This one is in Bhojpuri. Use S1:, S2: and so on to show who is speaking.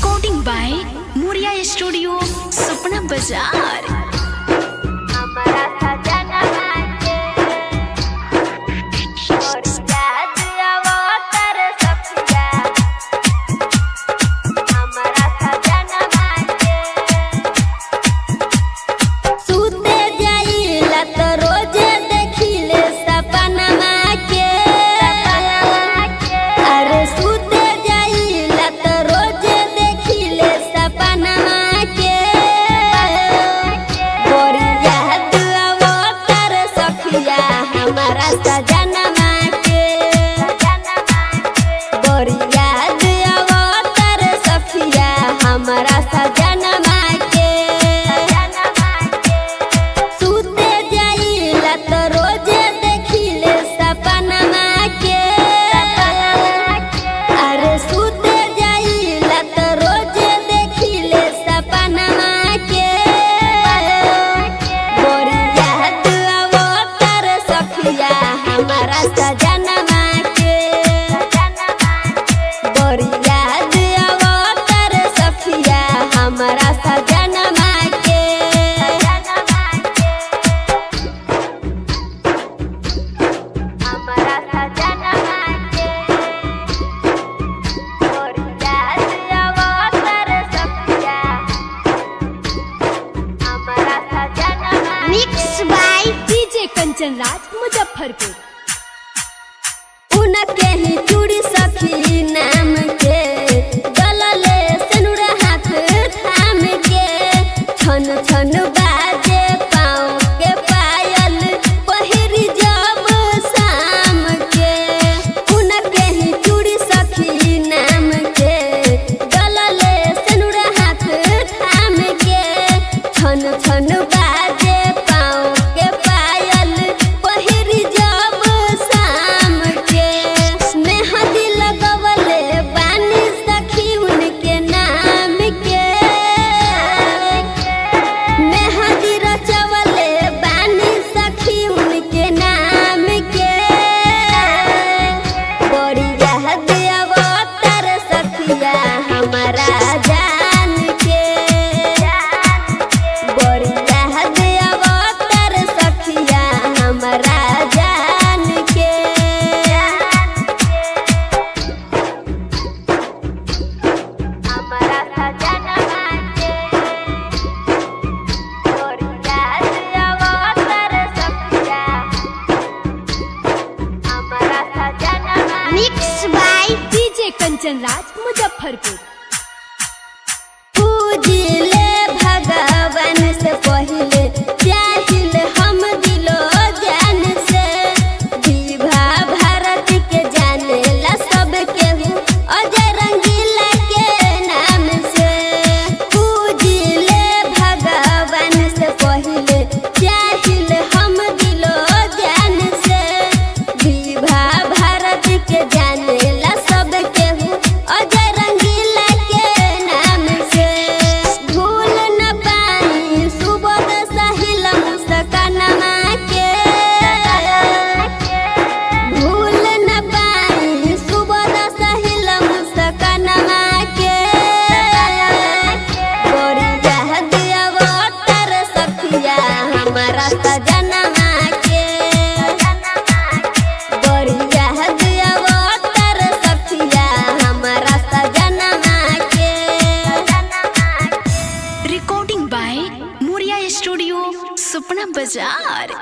S1: रिकॉर्डिंग बाय मोरिया स्टूडियो सपना बाजार।
S2: हमारा सजनमा के बड़ी याद आवतर सखिया हमारा सजनमा के सुते जाइला तो रोजे देखिले सपनमा के अरे सुते जाइला तो रोजे देखिले सपनमा के बड़ी याद आवतर सखिया हमारा सजनमा के बड़ी याद आवतर सखिया हमारा सजनमा के हमारा सजनमा के बड़ी याद आवतर सखिया हमारा सजनमा
S1: mix by DJ Kanchan Raj Muzaffarpur.
S2: उनके ही चूड़ी सखी नाम के गलले सिनुर हाथ थाम के छन छन बाजे पाँव के पायल पहिरी जब शाम के उनके ही चूड़ी सखी नाम के गलले सिनुर हाथ थाम के छन छन बाजे पाँव के पायल पहिरी जब शाम के मेहंदी लगवले बानी सखी उनके नाम के मेहंदी रचवले बानी सखी उनके नाम के बड़ी याद आवतर सखिया हमारा जान के बड़ी याद आवतर सखिया हमारा जान के हमारा सजनमा के बड़ी याद आवतर सखिया हमारा सजनमा
S1: mix by DJ Kanchan Raj Muzaffarpur.
S2: पूजिले भगवान से पहिले चाहिल हम दिलो जान से विभा भारत के जानेला सब केहू अजय रंगीला के नाम से पूजिले भगवान से पहिले चाहिल हम दिलो जान से विभा भारत के जानेला सब केहू अजय रंगीला के नाम से भूल न पाई सुबोध साहिल मुस्कानमा के भूल न पाई सुबोध साहिल मुस्कानमा के बड़ी याद आवतर सखिया हमारा सजनमा के बड़ी याद आवतर सखिया हमारा सजनमा के
S1: रिकॉर्डिंग बाय मोरिया स्टूडियो सपना बाजार।